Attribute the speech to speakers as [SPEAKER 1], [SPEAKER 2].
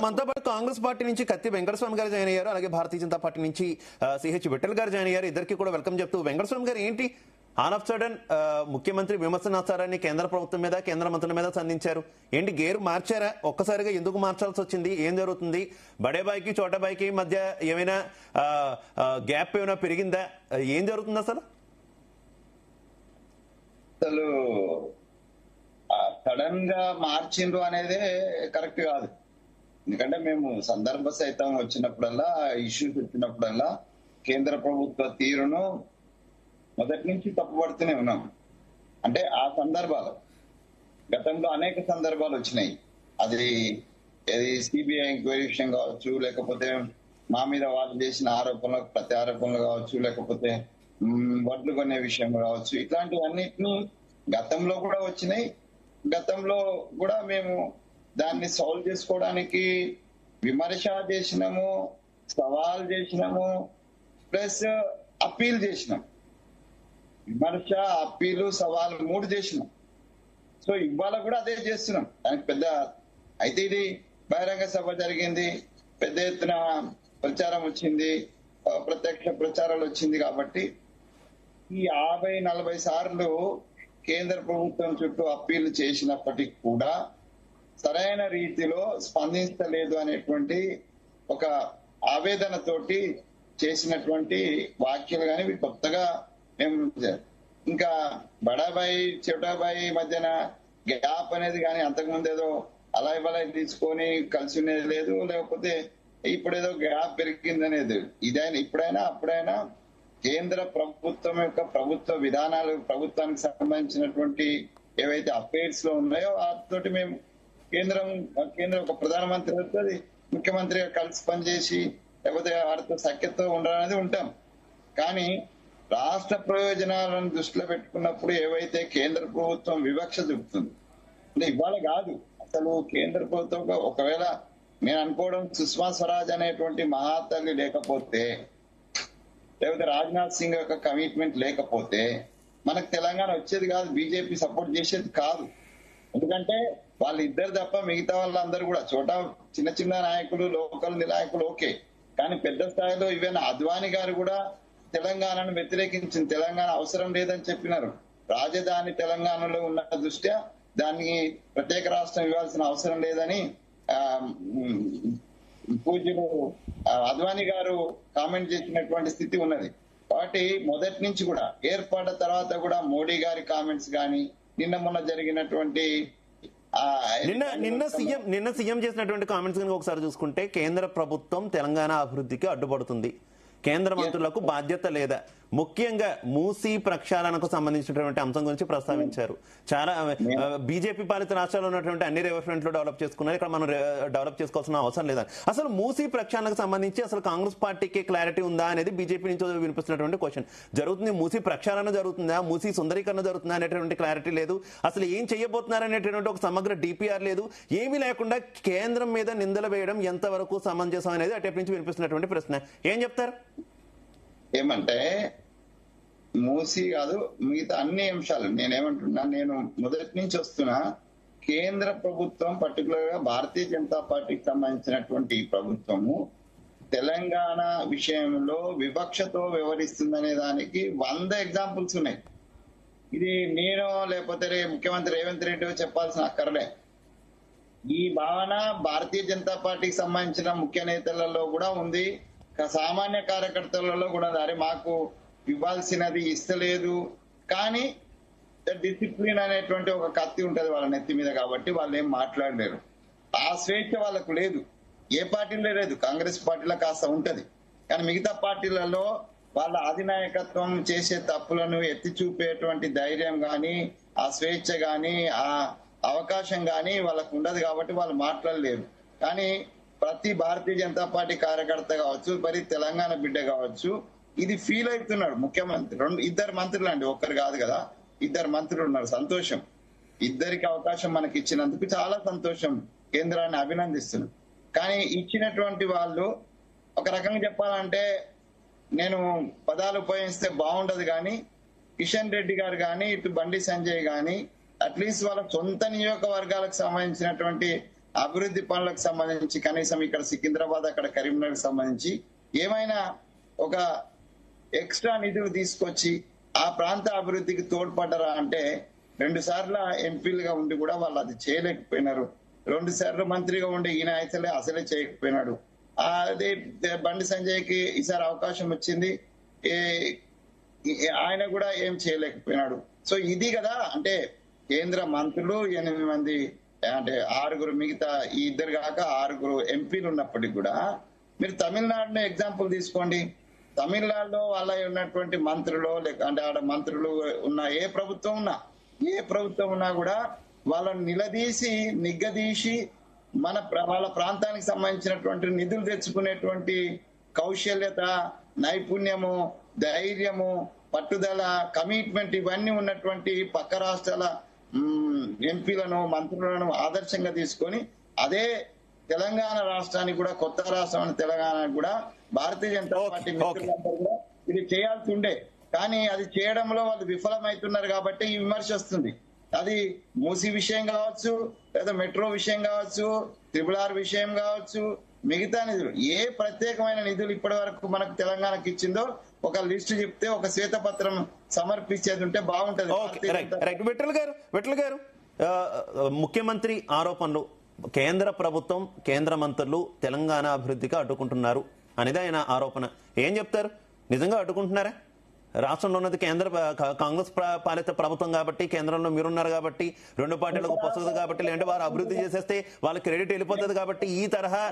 [SPEAKER 1] మనతో పాటు కాంగ్రెస్ పార్టీ నుంచి కత్తి వెంకటస్వామి గారు జాయిన్ అయ్యారు, అలాగే భారతీయ జనతా పార్టీ నుంచి సిహెచ్ విఠల్ గారు జాయిన్ అయ్యారు. ఇద్దరికి కూడా వెల్కమ్ చెప్తూ, వెంకటస్వామి గారు ఏంటి ఆన్ ఆఫ్ సడన్ ముఖ్యమంత్రి విమర్శనాచారాన్ని కేంద్ర ప్రభుత్వం మీద, కేంద్ర మంత్రుల మీద సంధించారు. ఏంటి గేరు మార్చారా? ఒక్కసారిగా ఎందుకు మార్చాల్సి వచ్చింది? ఏం జరుగుతుంది? బడేబాయికి చోటాబాయికి మధ్య ఏమైనా గ్యాప్ ఏమైనా పెరిగిందా? ఏం జరుగుతుంది అసలు?
[SPEAKER 2] అసలు సడన్ గా మార్చిండ్రు అనేదే కరెక్ట్ కాదు. ఎందుకంటే మేము సందర్భ సైతం వచ్చినప్పుడల్లా, ఇష్యూస్ వచ్చినప్పుడల్లా కేంద్ర ప్రభుత్వ తీరును మొదటి నుంచి తప్పుపడుతూనే ఉన్నాం. అంటే ఆ సందర్భాలు గతంలో అనేక సందర్భాలు వచ్చినాయి. అది సిబిఐ ఎంక్వైరీ విషయం కావచ్చు, లేకపోతే మా మీద వాళ్ళు చేసిన ఆరోపణలు, ప్రతి ఆరోపణలు కావచ్చు, లేకపోతే వడ్లు కొనే విషయం కావచ్చు, ఇట్లాంటివన్నిటిని గతంలో కూడా వచ్చినాయి. గతంలో కూడా మేము దాన్ని సాల్వ్ చేసుకోవడానికి విమర్శ చేసినాము, సవాల్ చేసినాము, ప్లస్ అప్పీల్ చేసినాం. విమర్శ, అప్పీలు, సవాల్ 3 చేసినాం. సో ఇవాళ కూడా అదే చేస్తున్నాం. దానికి పెద్ద అయితే ఇది బహిరంగ సభ జరిగింది, పెద్ద ఎత్తున ప్రచారం వచ్చింది, ప్రత్యక్ష ప్రచారాలు వచ్చింది. కాబట్టి ఈ 50-40 సార్లు కేంద్ర ప్రభుత్వం చుట్టూ అప్పీలు చేసినప్పటికీ కూడా సరైన రీతిలో స్పందించలేదు అనేటువంటి ఒక ఆవేదనతోటి చేసినటువంటి వ్యాఖ్యలు. కానీ ఇవి కొత్తగా మేము ఇంకా బడాబాయి చోటాబాయి మధ్యన గ్యాప్ అనేది కానీ అంతకుముందు ఏదో అలా తీసుకొని కలిసి ఉండేది లేదు, లేకపోతే ఇప్పుడేదో గ్యాప్ పెరిగింది అనేది. ఇదైనా ఇప్పుడైనా అప్పుడైనా కేంద్ర ప్రభుత్వం యొక్క ప్రభుత్వ విధానాలు, ప్రభుత్వానికి సంబంధించినటువంటి ఏవైతే అఫైర్స్ లో ఉన్నాయో వాటితోటి మేము కేంద్ర ఒక ప్రధానమంత్రి వస్తుంది, ముఖ్యమంత్రిగా కలిసి పనిచేసి లేకపోతే వారితో సఖ్యతతో ఉండాలనేది ఉంటాం. కానీ రాష్ట్ర ప్రయోజనాలను దృష్టిలో పెట్టుకున్నప్పుడు ఏవైతే కేంద్ర ప్రభుత్వం వివక్ష చూపుతుంది అంటే ఇవాళ కాదు, అసలు కేంద్ర ప్రభుత్వం ఒకవేళ నేను అనుకోవడం సుష్మా స్వరాజ్ అనేటువంటి మహాతల్లి లేకపోతే, లేకపోతే రాజ్నాథ్ సింగ్ యొక్క కమిట్మెంట్ లేకపోతే మనకు తెలంగాణ వచ్చేది కాదు, బీజేపీ సపోర్ట్ చేసేది కాదు. ఎందుకంటే వాళ్ళిద్దరు తప్ప మిగతా వాళ్ళందరూ కూడా చిన్న చిన్న నాయకులు, లోకల్ నాయకులు ఓకే, కానీ పెద్ద స్థాయిలో ఈవెన్ అద్వానీ గారు కూడా తెలంగాణను వ్యతిరేకించింది. తెలంగాణ అవసరం లేదని చెప్పినారు. రాజధాని తెలంగాణలో ఉన్న దృష్ట్యా దానికి ప్రత్యేక రాష్ట్రం ఇవ్వాల్సిన అవసరం లేదని పూజ్యులు అద్వానీ గారు కామెంట్ చేసినటువంటి స్థితి ఉన్నది. కాబట్టి మొదటి నుంచి కూడా ఏర్పడ్డ తర్వాత కూడా మోడీ గారి కామెంట్స్ కానీ, మొన్న జరిగినటువంటి
[SPEAKER 1] నిన్న సీఎం చేసినటువంటి కామెంట్స్ కనుక ఒకసారి చూసుకుంటే, కేంద్ర ప్రభుత్వం తెలంగాణ అభివృద్ధికి అడ్డుపడుతుంది, కేంద్ర మంత్రులకు బాధ్యత లేదా, ముఖ్యంగా మూసీ ప్రక్షాళనకు సంబంధించినటువంటి అంశం గురించి ప్రస్తావించారు. చాలా బీజేపీ పాలిత రాష్ట్రాల్లో ఉన్నటువంటి అన్ని రివర్ ఫ్రంట్లు డెవలప్ చేసుకున్నారు, ఇక్కడ మనం డెవలప్ చేసుకోవాల్సిన అవసరం లేదా. అసలు మూసీ ప్రక్షాళనకు సంబంధించి అసలు కాంగ్రెస్ పార్టీకి క్లారిటీ ఉందా అనేది బీజేపీ నుంచి వినిపిస్తున్నటువంటి క్వశ్చన్. జరుగుతుంది మూసీ ప్రక్షాళన జరుగుతుందా, మూసీ సుందరీకరణ జరుగుతుందా అనేటువంటి క్లారిటీ లేదు. అసలు ఏం చేయబోతున్నారు అనేటువంటి ఒక సమగ్ర డిపిఆర్ లేదు. ఏమీ లేకుండా కేంద్రం మీద నిందలు వేయడం ఎంతవరకు సమంజసం అనేది అటు నుంచి వినిపిస్తున్నటువంటి ప్రశ్న. ఏం చెప్తారు?
[SPEAKER 2] ఏమంటే మూసీ కాదు, మిగతా అన్ని అంశాలు నేనేమంటున్నా, నేను మొదటి నుంచి వస్తున్నా, కేంద్ర ప్రభుత్వం పర్టికులర్ గా భారతీయ జనతా పార్టీకి సంబంధించినటువంటి ప్రభుత్వము తెలంగాణ విషయంలో వివక్షతో వ్యవహరిస్తుందనే దానికి 100 ఎగ్జాంపుల్స్ ఉన్నాయి. ఇది నేను లేకపోతే ముఖ్యమంత్రి రేవంత్ రెడ్డి చెప్పాల్సిన అక్కర్లే. ఈ భావన భారతీయ జనతా పార్టీకి సంబంధించిన ముఖ్య నేతలలో కూడా ఉంది, సామాన్య కార్యకర్తలలో కూడా. అరే మాకు ఇవ్వాల్సినది ఇస్తలేదు, కానీ డిసిప్లిన్ అనేటువంటి ఒక కత్తి ఉంటది వాళ్ళ నెత్తి మీద, కాబట్టి వాళ్ళు ఏం మాట్లాడలేరు. ఆ స్వేచ్ఛ వాళ్ళకు లేదు, ఏ పార్టీలో లేదు. కాంగ్రెస్ పార్టీలో కాస్త ఉంటది, కానీ మిగతా పార్టీలలో వాళ్ళ అధినాయకత్వం చేసే తప్పులను ఎత్తి చూపేటువంటి ధైర్యం గాని, ఆ స్వేచ్ఛ గాని, ఆ అవకాశం గాని వాళ్ళకు ఉండదు, కాబట్టి వాళ్ళు మాట్లాడలేరు. కానీ ప్రతి భారతీయ జనతా పార్టీ కార్యకర్త కావచ్చు, మరి తెలంగాణ బిడ్డ కావచ్చు, ఇది ఫీల్ అవుతున్నాడు. ముఖ్యమంత్రి 2 మంత్రులు అండి, ఒక్కరు కాదు కదా, 2 మంత్రులు ఉన్నారు. సంతోషం, ఇద్దరికి అవకాశం మనకి ఇచ్చినందుకు చాలా సంతోషం, కేంద్రాన్ని అభినందిస్తున్నాం. కానీ ఇచ్చినటువంటి వాళ్ళు ఒక రకంగా చెప్పాలంటే, నేను పదాలు ఉపయోగిస్తే బాగుండదు కానీ, కిషన్ రెడ్డి గారు కానీ, ఇటు బండి సంజయ్ గాని, అట్లీస్ట్ వాళ్ళ సొంత నియోజకవర్గాలకు సంబంధించినటువంటి అభివృద్ధి పనులకు సంబంధించి కనీసం ఇక్కడ సికింద్రాబాద్ అక్కడ కరీంనగర్ సంబంధించి ఏమైనా ఒక ఎక్స్ట్రా నిధులు తీసుకొచ్చి ఆ ప్రాంత అభివృద్ధికి తోడ్పడ్డరా అంటే 2 సార్ల ఎంపీలుగా ఉండి కూడా వాళ్ళు అది చేయలేకపోయినారు. 2 సార్లు మంత్రిగా ఉండి ఈయన అసలే చేయకపోయినాడు. అదే బండి సంజయ్కి ఈసారి అవకాశం వచ్చింది, ఆయన కూడా ఏం చేయలేకపోయినాడు. సో ఇది కదా అంటే కేంద్ర మంత్రులు 8 మంది అంటే 6 మిగతా ఈ 2 కాక 6 ఎంపీలు ఉన్నప్పటికీ కూడా మీరు తమిళనాడుని ఎగ్జాంపుల్ తీసుకోండి. తమిళనాడులో వాళ్ళ ఉన్నటువంటి మంత్రులు అంటే ఆడ మంత్రులు ఉన్న ఏ ప్రభుత్వం ఉన్నా కూడా వాళ్ళని నిలదీసి నిగ్గదీసి వాళ్ళ ప్రాంతానికి సంబంధించినటువంటి నిధులు తెచ్చుకునేటువంటి కౌశల్యత, నైపుణ్యము, ధైర్యము, పట్టుదల, కమిట్మెంట్ ఇవన్నీ ఉన్నటువంటి పక్క రాష్ట్రాల ఎంపీలను మంత్రులను ఆదర్శంగా తీసుకొని అదే తెలంగాణ రాష్ట్రానికి కూడా కొత్త రాష్ట్రం తెలంగాణకు కూడా భారతీయ జనతా పార్టీ మిత్రులందరూ కూడా ఇది చేయాల్సి ఉండే. కానీ అది చేయడంలో వాళ్ళు విఫలమవుతున్నారు కాబట్టి ఈ విమర్శ వస్తుంది. అది మూసీ విషయం కావచ్చు, లేదా మెట్రో విషయం కావచ్చు, RRR విషయం కావచ్చు, మిగతా నిధులు ఏ ప్రత్యేకమైన నిధులు ఇప్పటి వరకు మనకు తెలంగాణకి ఇచ్చిందో ఒక లిస్టు చెప్తే ఒక శ్వేతపత్రం సమర్పించేది ఉంటే బాగుంటది.
[SPEAKER 1] విఠల్ గారు ముఖ్యమంత్రి ఆరోపణలు కేంద్ర ప్రభుత్వం కేంద్ర మంత్రులు తెలంగాణ అభివృద్ధికి అడ్డుకుంటున్నారు అనేది ఆయన ఆరోపణ. ఏం చెప్తారు? నిజంగా అడ్డుకుంటున్నారా? రాష్ట్రంలో ఉన్నది కాంగ్రెస్ పాలిత ప్రభుత్వం కాబట్టి, కేంద్రంలో మీరున్నారు కాబట్టి, 2 పార్టీలకు పొసదు కాబట్టి, లేదంటే వారు అభివృద్ధి చేసేస్తే వాళ్ళ క్రెడిట్ వెళ్ళిపోతుంది కాబట్టి ఈ తరహా